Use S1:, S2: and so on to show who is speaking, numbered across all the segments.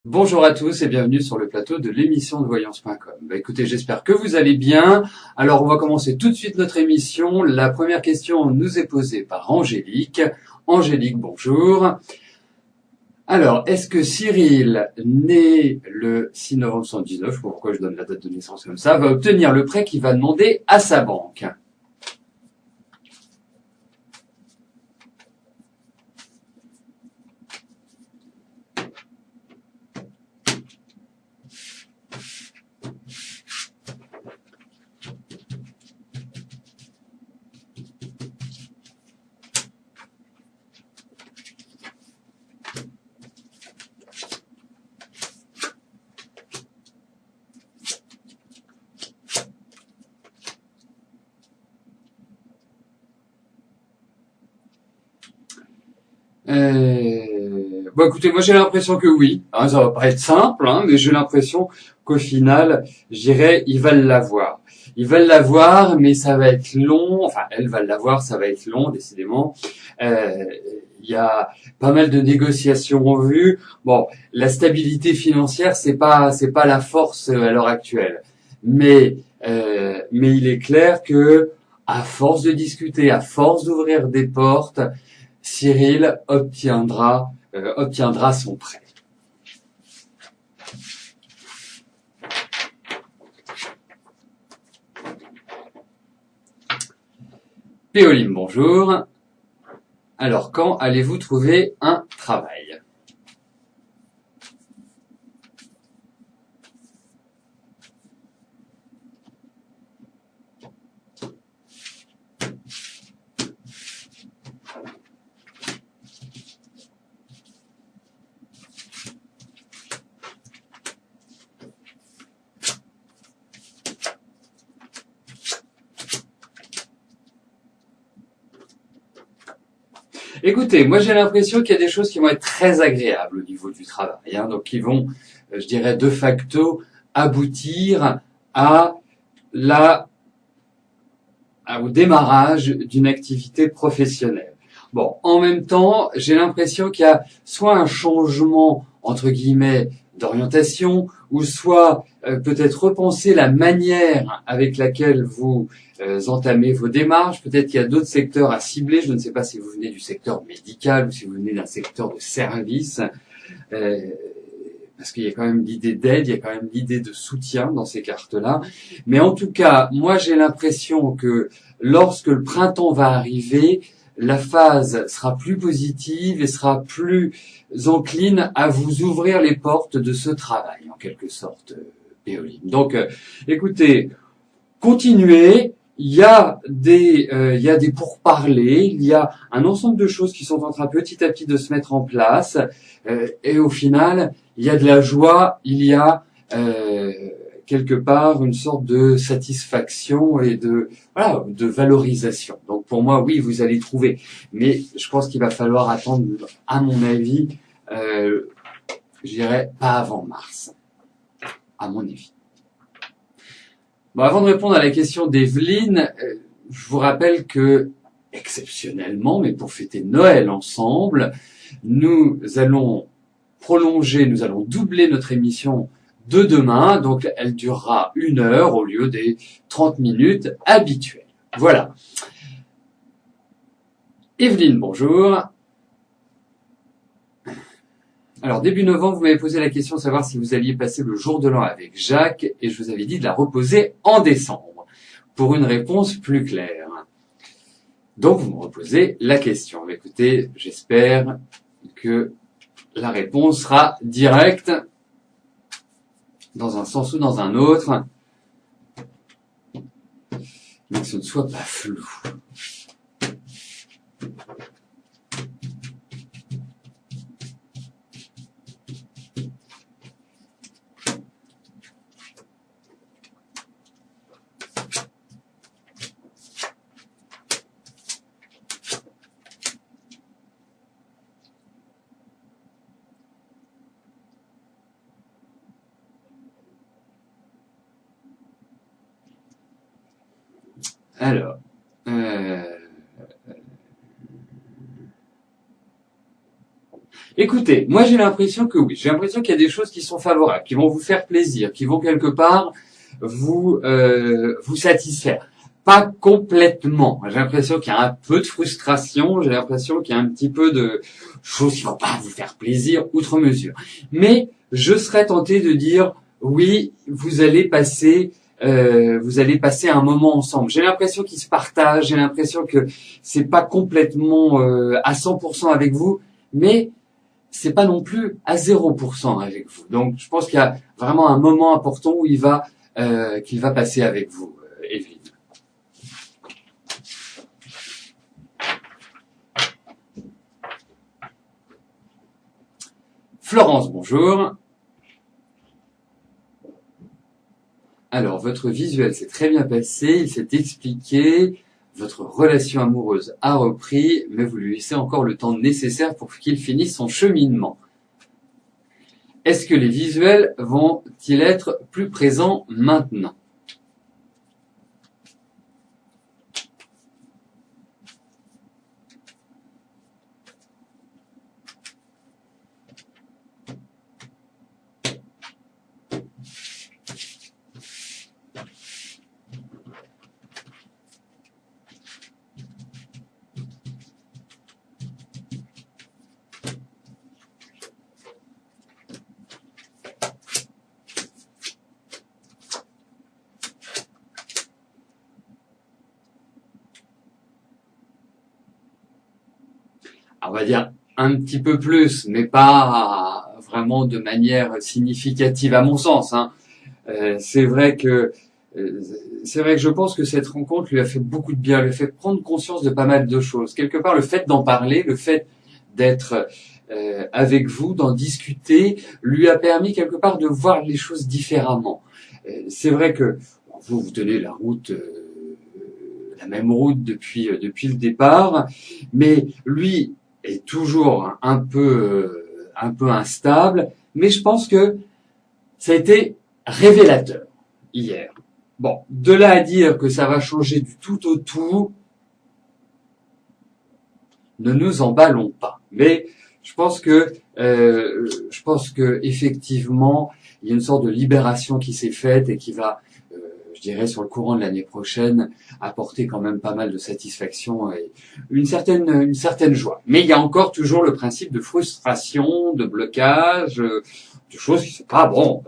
S1: Bonjour à tous et bienvenue sur le plateau de l'émission de voyance.com. Écoutez, j'espère que vous allez bien. Alors, on va commencer tout de suite notre émission. La première question nous est posée par Angélique. Angélique, bonjour. Alors, est-ce que Cyril, né le 6 novembre 1979, je sais pas pourquoi je donne la date de naissance comme ça, va obtenir le prêt qu'il va demander à sa banque? Bon, écoutez, moi j'ai l'impression que oui. Hein, ça va pas être simple, hein, mais j'ai l'impression qu'au final, je dirais, ils veulent l'avoir. Ils veulent l'avoir, mais ça va être long. Enfin, elles veulent l'avoir, ça va être long, décidément. Euh, Il y a pas mal de négociations en vue. Bon, la stabilité financière, c'est pas la force à l'heure actuelle. Mais il est clair que, à force de discuter, à force d'ouvrir des portes, Cyril obtiendra son prêt. Péoline, bonjour. Alors, quand allez-vous trouver un travail? Écoutez, moi j'ai l'impression qu'il y a des choses qui vont être très agréables au niveau du travail, hein, donc qui vont, je dirais, de facto aboutir à la au démarrage d'une activité professionnelle. Bon, en même temps, j'ai l'impression qu'il y a soit un changement, entre guillemets, d'orientation, ou soit peut-être repenser la manière avec laquelle vous entamez vos démarches. Peut-être qu'il y a d'autres secteurs à cibler. Je ne sais pas si vous venez du secteur médical ou si vous venez d'un secteur de service. Euh, Parce qu'il y a quand même l'idée d'aide, il y a quand même l'idée de soutien dans ces cartes-là. Mais en tout cas, moi j'ai l'impression que lorsque le printemps va arriver, la phase sera plus positive et sera plus encline à vous ouvrir les portes de ce travail, en quelque sorte, Péoline. Donc, écoutez, continuez. Il y a des pourparlers, il y a un ensemble de choses qui sont en train petit à petit de se mettre en place, et au final, il y a de la joie, il y a euh, quelque part une sorte de satisfaction et voilà, de valorisation. Donc pour moi, oui, vous allez trouver, mais je pense qu'il va falloir attendre, à mon avis, euh, je dirais pas avant mars, à mon avis. Bon, avant de répondre à la question d'Evelyne, je vous rappelle que, exceptionnellement, mais pour fêter Noël ensemble, nous allons nous allons doubler notre émission de demain, donc elle durera 1 heure au lieu des 30 minutes habituelles. Voilà. Evelyne, bonjour. Alors, début novembre, vous m'avez posé la question de savoir si vous alliez passer le jour de l'an avec Jacques, et je vous avais dit de la reposer en décembre, pour une réponse plus claire. Donc, vous me reposez la question. Écoutez, j'espère que la réponse sera directe, dans un sens ou dans un autre, mais que ce ne soit pas flou. Alors, Écoutez, moi j'ai l'impression que oui, j'ai l'impression qu'il y a des choses qui sont favorables, qui vont vous faire plaisir, qui vont quelque part vous satisfaire. Pas complètement. J'ai l'impression qu'il y a un peu de frustration, j'ai l'impression qu'il y a un petit peu de choses qui vont pas vous faire plaisir outre mesure. Mais je serais tenté de dire oui, vous allez passer un moment ensemble. J'ai l'impression qu'ils se partagent, j'ai l'impression que c'est pas complètement à 100% avec vous, mais c'est pas non plus à 0% avec vous. Donc, je pense qu'il y a vraiment un moment important où qu'il va passer avec vous, Evelyne. Florence, bonjour. Alors, votre visuel s'est très bien passé, il s'est expliqué, votre relation amoureuse a repris, mais vous lui laissez encore le temps nécessaire pour qu'il finisse son cheminement. Est-ce que les visuels vont-ils être plus présents maintenant ? On va dire un petit peu plus, mais pas vraiment de manière significative à mon sens. Hein. C'est vrai que je pense que cette rencontre lui a fait beaucoup de bien, lui a fait prendre conscience de pas mal de choses. Quelque part, le fait d'en parler, le fait d'être avec vous, d'en discuter, lui a permis quelque part de voir les choses différemment. C'est vrai que vous tenez la route, la même route depuis le départ, mais lui est toujours un peu instable. Mais je pense que ça a été révélateur hier. Bon, de là à dire que ça va changer du tout au tout, ne nous emballons pas. Mais je pense que effectivement, il y a une sorte de libération qui s'est faite et qui va, je dirais, sur le courant de l'année prochaine, apporter quand même pas mal de satisfaction et une certaine joie. Mais il y a encore toujours le principe de frustration, de blocage, de choses qui sont pas bon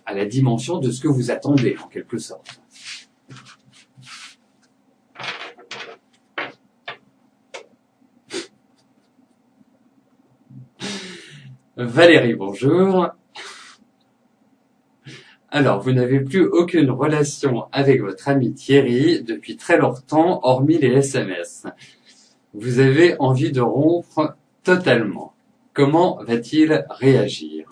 S1: à la dimension de ce que vous attendez, en quelque sorte. Valérie, bonjour. Alors, vous n'avez plus aucune relation avec votre ami Thierry depuis très longtemps, hormis les SMS. Vous avez envie de rompre totalement. Comment va-t-il réagir ?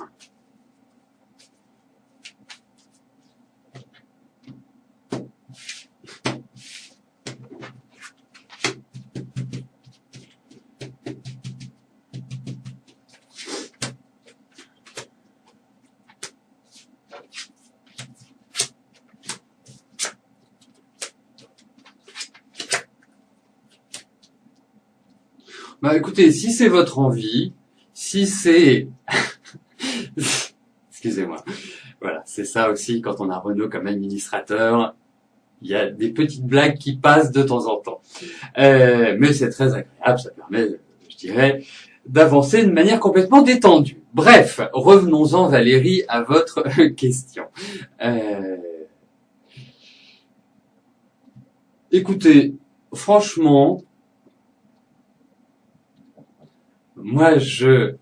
S1: Bah écoutez, si c'est votre envie, si c'est... Excusez-moi. Voilà, c'est ça aussi quand on a Renaud comme administrateur. Il y a des petites blagues qui passent de temps en temps. Mais c'est très agréable, ça permet, je dirais, d'avancer de manière complètement détendue. Bref, revenons-en Valérie à votre question. Écoutez, franchement, moi je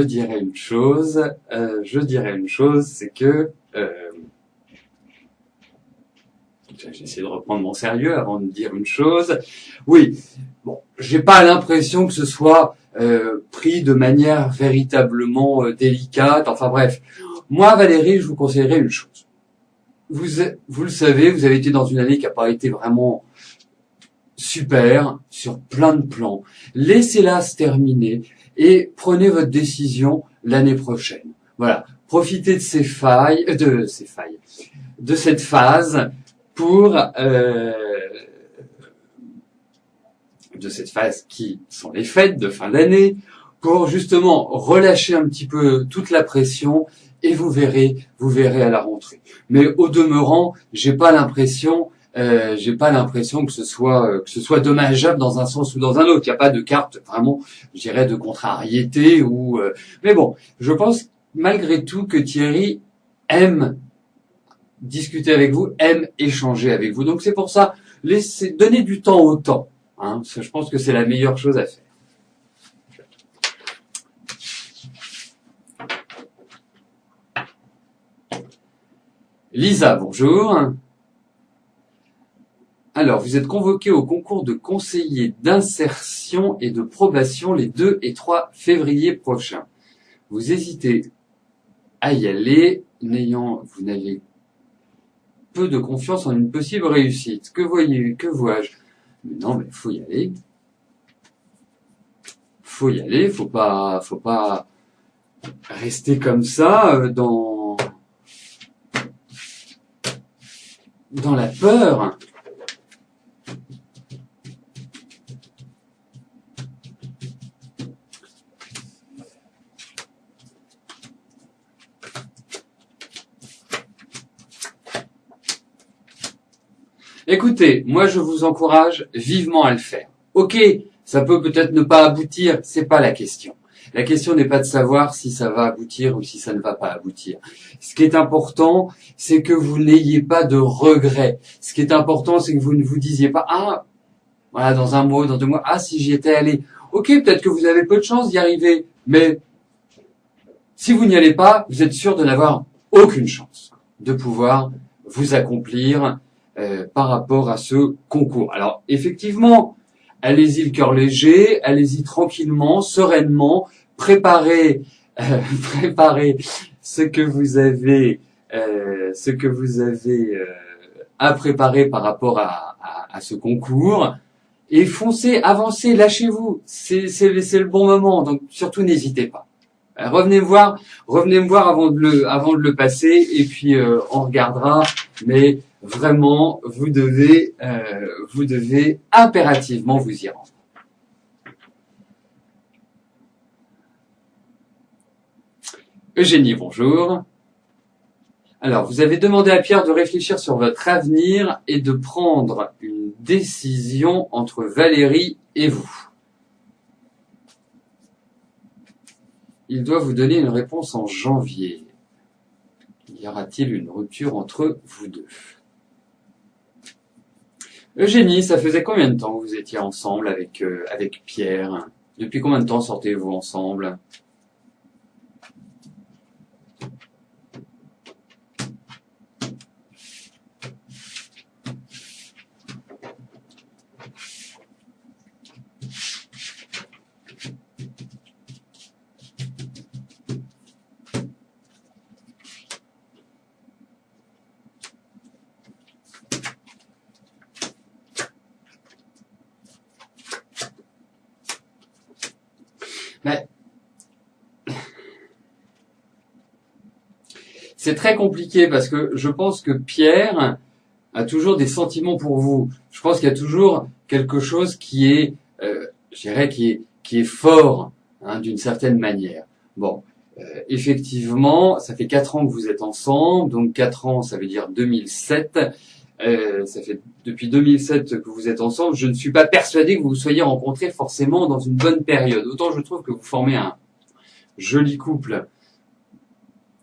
S1: dirais une chose, c'est que j'essaie de reprendre mon sérieux avant de dire une chose. Oui, bon, j'ai pas l'impression que ce soit pris de manière véritablement délicate. Enfin bref, moi Valérie, je vous conseillerais une chose. Vous le savez, vous avez été dans une année qui n'a pas été vraiment super sur plein de plans. Laissez-la se terminer et prenez votre décision l'année prochaine. Voilà, profitez de de cette phase pour de cette phase qui sont les fêtes de fin d'année, pour justement relâcher un petit peu toute la pression et vous verrez à la rentrée. Mais au demeurant, j'ai pas l'impression que ce soit dommageable dans un sens ou dans un autre. Il n'y a pas de carte vraiment, je dirais, de contrariété ou. Mais bon, je pense malgré tout que Thierry aime discuter avec vous, aime échanger avec vous. Donc c'est pour ça, donner du temps au temps. Hein, je pense que c'est la meilleure chose à faire. Lisa, bonjour. Alors, vous êtes convoqué au concours de conseiller d'insertion et de probation les 2 et 3 février prochains. Vous hésitez à y aller, vous n'avez peu de confiance en une possible réussite. Que vois-je? Mais non, mais faut y aller. Faut pas rester comme ça dans la peur. Écoutez, moi je vous encourage vivement à le faire. Ok, ça peut peut-être ne pas aboutir, c'est pas la question. La question n'est pas de savoir si ça va aboutir ou si ça ne va pas aboutir. Ce qui est important, c'est que vous n'ayez pas de regrets. Ce qui est important, c'est que vous ne vous disiez pas, ah, voilà, dans un mois, dans 2 mois, ah, si j'y étais allé. Ok, peut-être que vous avez peu de chance d'y arriver, mais si vous n'y allez pas, vous êtes sûr de n'avoir aucune chance de pouvoir vous accomplir par rapport à ce concours. Alors, effectivement, allez-y le cœur léger, allez-y tranquillement, sereinement, préparez ce que vous avez à préparer par rapport à ce concours et foncez, avancez, lâchez-vous. C'est le bon moment, donc surtout n'hésitez pas. Revenez me voir avant de le passer et puis on regardera. Mais vraiment, vous devez impérativement vous y rendre. Eugénie, bonjour. Alors, vous avez demandé à Pierre de réfléchir sur votre avenir et de prendre une décision entre Valérie et vous. Il doit vous donner une réponse en janvier. Y aura-t-il une rupture entre vous deux? Eugénie, ça faisait combien de temps que vous étiez ensemble avec Pierre? Depuis combien de temps sortez-vous ensemble? Mais c'est très compliqué parce que je pense que Pierre a toujours des sentiments pour vous. Je pense qu'il y a toujours quelque chose qui est, je dirais, qui est fort, hein, d'une certaine manière. Bon, effectivement, ça fait 4 ans que vous êtes ensemble, donc 4 ans, ça veut dire 2007. Ça fait depuis 2007 que vous êtes ensemble. Je ne suis pas persuadé que vous vous soyez rencontrés forcément dans une bonne période. Autant je trouve que vous formez un joli couple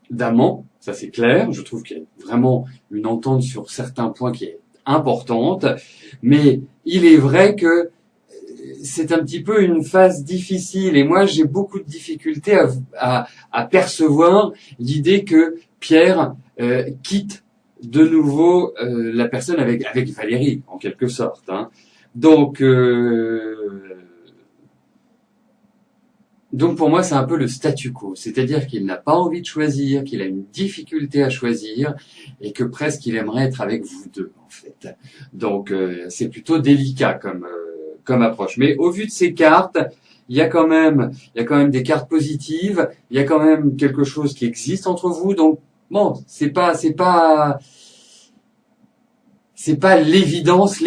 S1: d'amants, ça c'est clair. Je trouve qu'il y a vraiment une entente sur certains points qui est importante. Mais il est vrai que c'est un petit peu une phase difficile et moi j'ai beaucoup de difficultés à percevoir l'idée que Pierre quitte de nouveau la personne avec Valérie en quelque sorte, hein. Donc pour moi c'est un peu le statu quo, c'est-à-dire qu'il n'a pas envie de choisir, qu'il a une difficulté à choisir et que presque il aimerait être avec vous deux en fait. Donc c'est plutôt délicat comme approche. Mais au vu de ces cartes, il y a quand même des cartes positives, il y a quand même quelque chose qui existe entre vous. Donc bon, c'est pas c'est pas l'évidence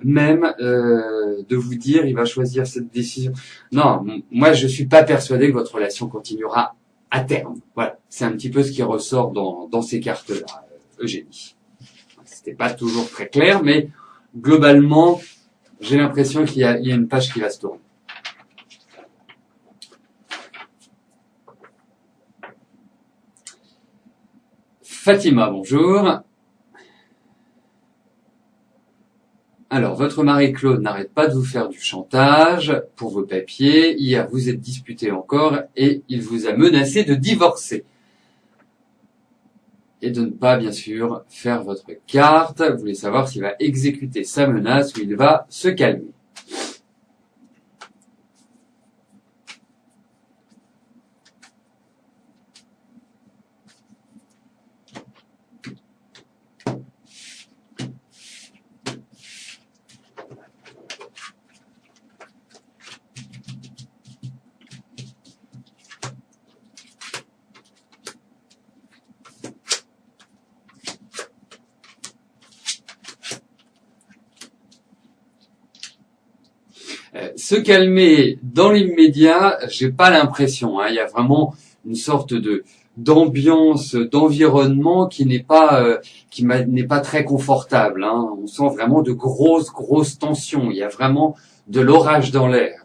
S1: même de vous dire il va choisir cette décision. Non, moi je suis pas persuadé que votre relation continuera à terme. Voilà, c'est un petit peu ce qui ressort dans ces cartes-là, Eugénie. C'était pas toujours très clair, mais globalement, j'ai l'impression qu'il y a une page qui va se tourner. Fatima, bonjour. Alors, votre mari Claude n'arrête pas de vous faire du chantage pour vos papiers. Hier, vous êtes disputés encore et il vous a menacé de divorcer. Et de ne pas, bien sûr, faire votre carte. Vous voulez savoir s'il va exécuter sa menace ou il va se calmer. Se calmer dans l'immédiat, j'ai pas l'impression. Il y a vraiment une sorte d'ambiance, d'environnement qui n'est pas n'est pas très confortable. On sent vraiment de grosses tensions. Il y a vraiment de l'orage dans l'air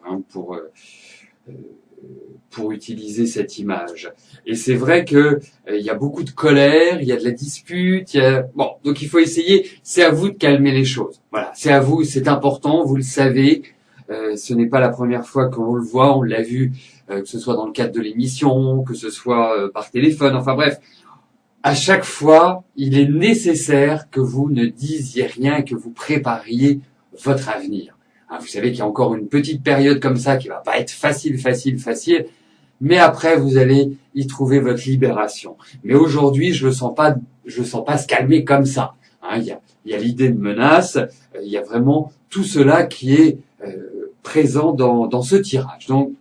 S1: pour utiliser cette image. Et c'est vrai que il y a beaucoup de colère, il y a de la dispute. Bon, donc il faut essayer. C'est à vous de calmer les choses. Voilà, c'est à vous. C'est important. Vous le savez. Ce n'est pas la première fois qu'on le voit, on l'a vu, que ce soit dans le cadre de l'émission, que ce soit par téléphone, enfin bref. À chaque fois, il est nécessaire que vous ne disiez rien, que vous prépariez votre avenir. Vous savez qu'il y a encore une petite période comme ça qui va pas être facile, mais après vous allez y trouver votre libération. Mais aujourd'hui, je le sens pas se calmer comme ça. Il y a l'idée de menace, il y a vraiment tout cela qui est présent dans ce tirage. Donc,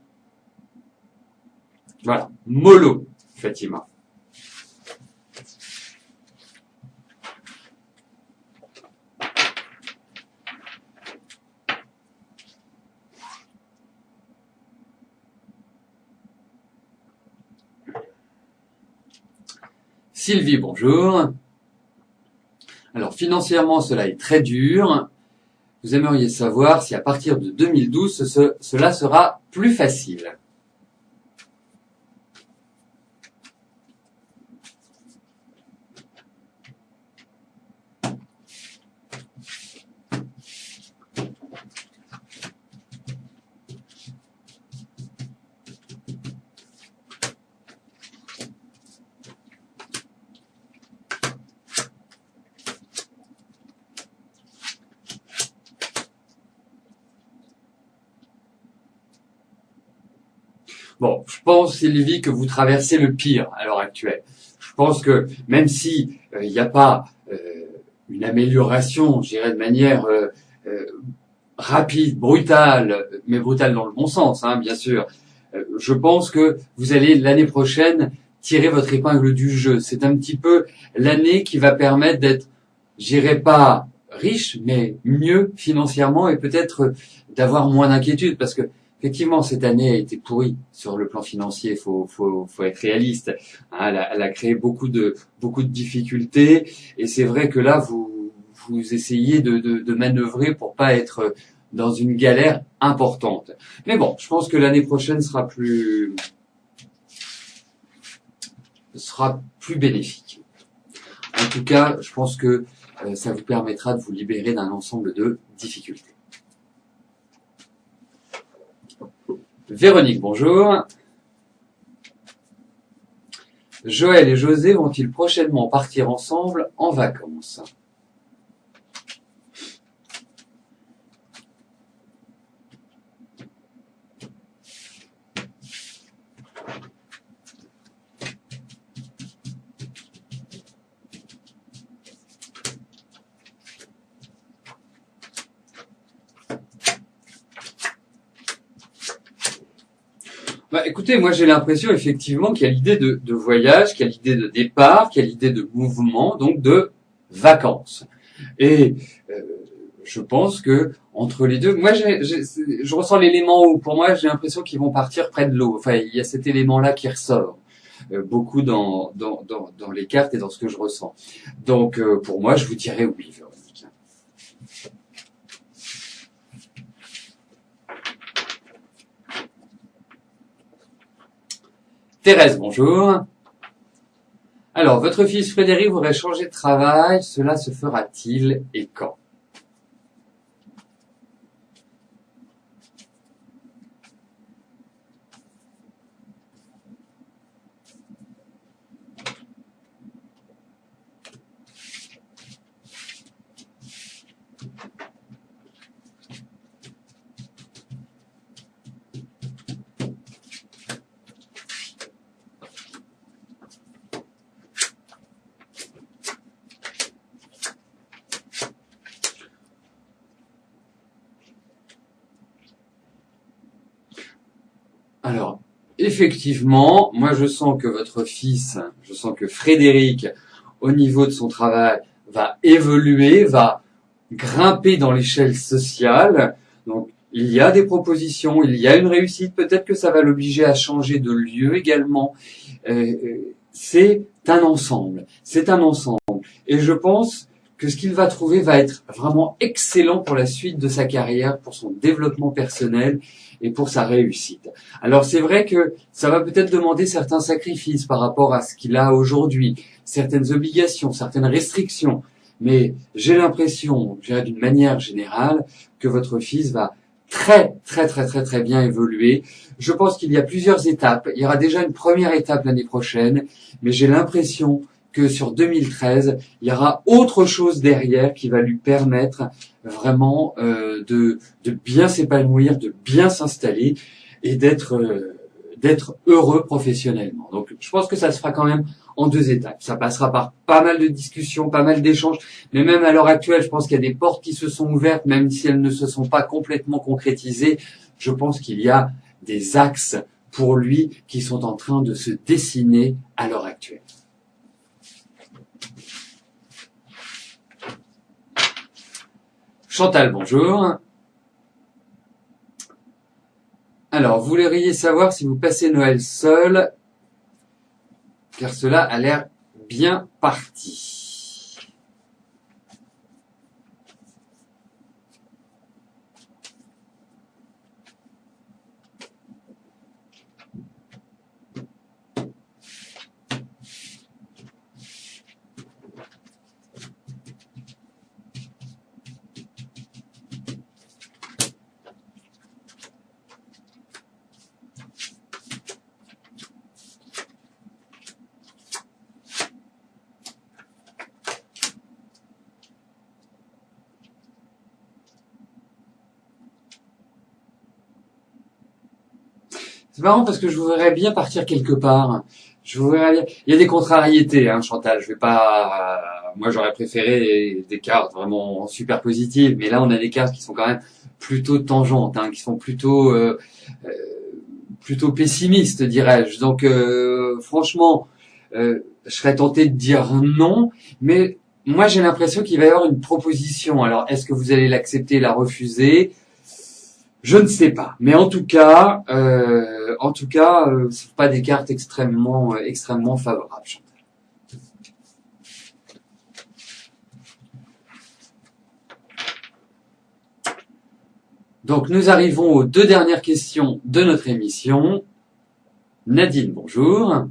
S1: voilà, mollo, Fatima. Sylvie, bonjour. Alors, financièrement, cela est très dur. Vous aimeriez savoir si à partir de 2012, cela sera plus facile. Bon, je pense, Sylvie, que vous traversez le pire à l'heure actuelle. Je pense que même si il n'y a pas une amélioration, je dirais de manière rapide, brutale, mais brutale dans le bon sens, bien sûr, je pense que vous allez l'année prochaine tirer votre épingle du jeu. C'est un petit peu l'année qui va permettre d'être, je dirais pas riche, mais mieux financièrement et peut-être d'avoir moins d'inquiétude parce que effectivement, cette année a été pourrie sur le plan financier. Faut être réaliste. Elle a créé beaucoup de difficultés. Et c'est vrai que là, vous essayez de manœuvrer pour pas être dans une galère importante. Mais bon, je pense que l'année prochaine sera plus bénéfique. En tout cas, je pense que ça vous permettra de vous libérer d'un ensemble de difficultés. Véronique, bonjour. Joël et José vont-ils prochainement partir ensemble en vacances? Écoutez, moi j'ai l'impression effectivement qu'il y a l'idée de voyage, qu'il y a l'idée de départ, qu'il y a l'idée de mouvement, donc de vacances. Et euh, je pense que entre les deux, moi je ressens l'élément où pour moi j'ai l'impression qu'ils vont partir près de l'eau. Enfin, il y a cet élément-là qui ressort beaucoup dans les cartes et dans ce que je ressens. Donc pour moi, je vous dirais oui, Véronique. Thérèse, bonjour. Alors, votre fils Frédéric voudrait changer de travail. Cela se fera-t-il et quand? Alors, effectivement, moi je sens que votre fils, je sens que Frédéric, au niveau de son travail, va évoluer, va grimper dans l'échelle sociale. Donc, il y a des propositions, il y a une réussite. Peut-être que ça va l'obliger à changer de lieu également. C'est un ensemble. C'est un ensemble. Et je pense que ce qu'il va trouver va être vraiment excellent pour la suite de sa carrière, pour son développement personnel et pour sa réussite. Alors c'est vrai que ça va peut-être demander certains sacrifices par rapport à ce qu'il a aujourd'hui, certaines obligations, certaines restrictions. Mais j'ai l'impression, je dirais d'une manière générale, que votre fils va très bien évoluer. Je pense qu'il y a plusieurs étapes. Il y aura déjà une première étape l'année prochaine, mais j'ai l'impression que sur 2013, il y aura autre chose derrière qui va lui permettre vraiment de bien s'épanouir, de bien s'installer et d'être heureux professionnellement. Donc je pense que ça se fera quand même en deux étapes. Ça passera par pas mal de discussions, pas mal d'échanges, mais même à l'heure actuelle, je pense qu'il y a des portes qui se sont ouvertes, même si elles ne se sont pas complètement concrétisées. Je pense qu'il y a des axes pour lui qui sont en train de se dessiner à l'heure actuelle. Chantal, bonjour. Alors, vous voudriez savoir si vous passez Noël seul, car cela a l'air bien parti. C'est marrant parce que je voudrais bien partir quelque part. Je voudrais bien... Il y a des contrariétés, hein, Chantal. Je vais pas. Moi, j'aurais préféré des cartes vraiment super positives, mais là, on a des cartes qui sont quand même plutôt tangentes, hein, qui sont euh, plutôt pessimistes, dirais-je. Donc, franchement, je serais tenté de dire non, mais moi, j'ai l'impression qu'il va y avoir une proposition. Alors, est-ce que vous allez l'accepter, la refuser? Je ne sais pas, mais ce sont pas des cartes extrêmement favorables. Donc nous arrivons aux deux dernières questions de notre émission. Nadine, bonjour.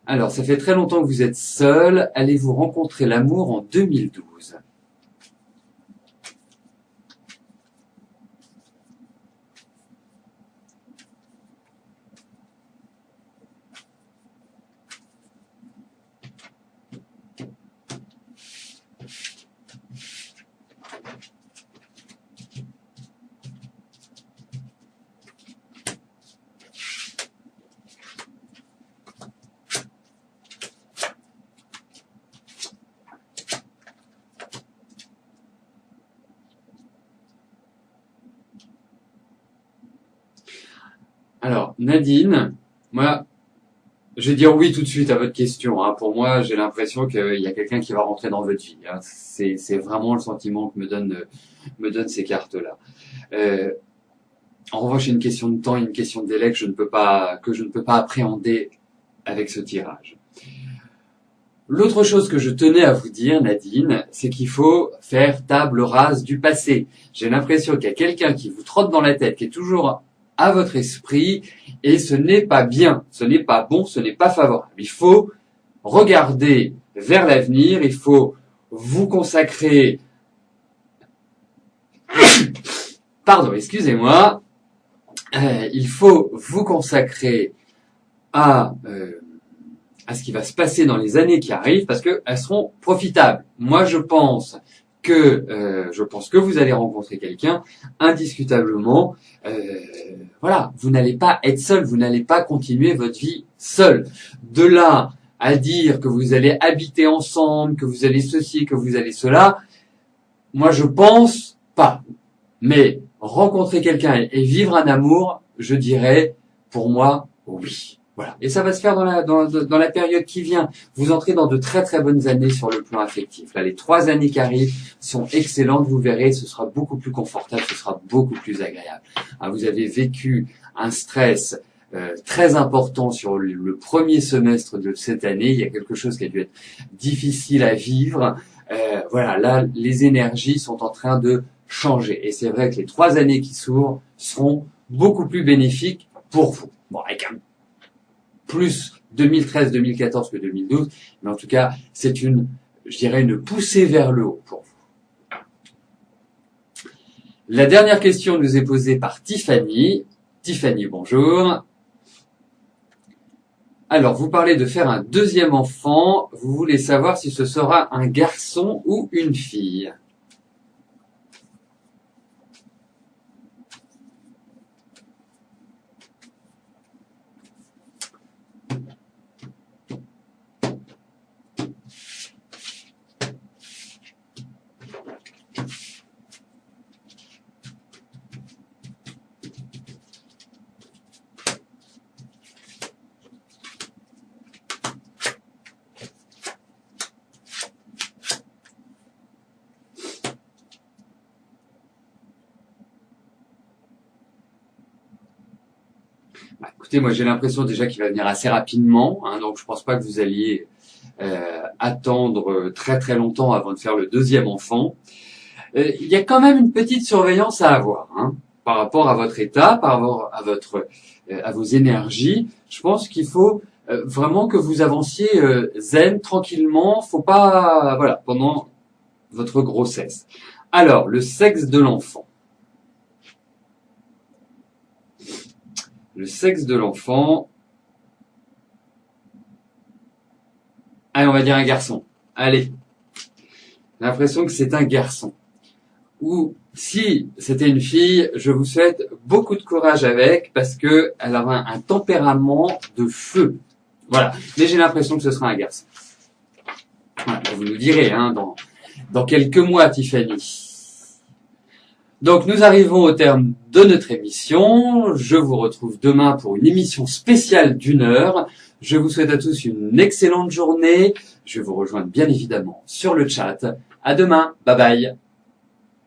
S1: Alors, ça fait très longtemps que vous êtes seule. Allez-vous rencontrer l'amour en 2012? Alors, Nadine, moi, Je vais dire oui tout de suite à votre question. Hein. Pour moi, j'ai l'impression qu'il y a quelqu'un qui va rentrer dans votre vie. Hein. C'est vraiment le sentiment que me donne ces cartes-là. En revanche, une question de temps, une question de délai que je ne peux pas appréhender avec ce tirage. L'autre chose que je tenais à vous dire, Nadine, c'est qu'il faut faire table rase du passé. J'ai l'impression qu'il y a quelqu'un qui vous trotte dans la tête, qui est toujours à votre esprit, et ce n'est pas bien, ce n'est pas bon, ce n'est pas favorable. Il faut regarder vers l'avenir, il faut vous consacrer... Pardon, excusez-moi. Il faut vous consacrer à ce qui va se passer dans les années qui arrivent, parce qu'elles seront profitables. Moi, je pense que vous allez rencontrer quelqu'un, indiscutablement. Voilà, vous n'allez pas être seul, vous n'allez pas continuer votre vie seul. De là à dire que vous allez habiter ensemble, que vous allez ceci, que vous allez cela, moi je pense pas. Mais rencontrer quelqu'un et vivre un amour, je dirais, pour moi, oui. Voilà. Et ça va se faire dans la période qui vient. Vous entrez dans de très très bonnes années sur le plan affectif. Là, les 3 années qui arrivent sont excellentes. Vous verrez, ce sera beaucoup plus confortable, ce sera beaucoup plus agréable. Hein, vous avez vécu un stress très important sur le premier semestre de cette année. Il y a quelque chose qui a dû être difficile à vivre. Voilà, là, les énergies sont en train de changer. Et c'est vrai que les 3 années qui s'ouvrent seront beaucoup plus bénéfiques pour vous. Bon, avec un plus 2013-2014 que 2012, mais en tout cas, c'est je dirais, une poussée vers le haut pour vous. La dernière question nous est posée par Tiffany. Tiffany, bonjour. Alors, vous parlez de faire un deuxième enfant. Vous voulez savoir si ce sera un garçon ou une fille. Écoutez, moi j'ai l'impression déjà qu'il va venir assez rapidement, hein, donc je pense pas que vous alliez attendre très très longtemps avant de faire le deuxième enfant. Il y a quand même une petite surveillance à avoir, hein, par rapport à votre état, par rapport à vos énergies. Je pense qu'il faut vraiment que vous avanciez zen, tranquillement. Faut pas, voilà, pendant votre grossesse. Alors, le sexe de l'enfant. Le sexe de l'enfant. Allez, on va dire un garçon. Allez. J'ai l'impression que c'est un garçon. Ou si c'était une fille, je vous souhaite beaucoup de courage avec, parce que elle aura un tempérament de feu. Voilà. Mais j'ai l'impression que ce sera un garçon. Voilà. Vous nous direz, hein, dans quelques mois, Tiffany. Donc nous arrivons au terme de notre émission. Je vous retrouve demain pour une émission spéciale d'1 heure. Je vous souhaite à tous une excellente journée. Je vais vous rejoindre bien évidemment sur le chat. À demain. Bye bye.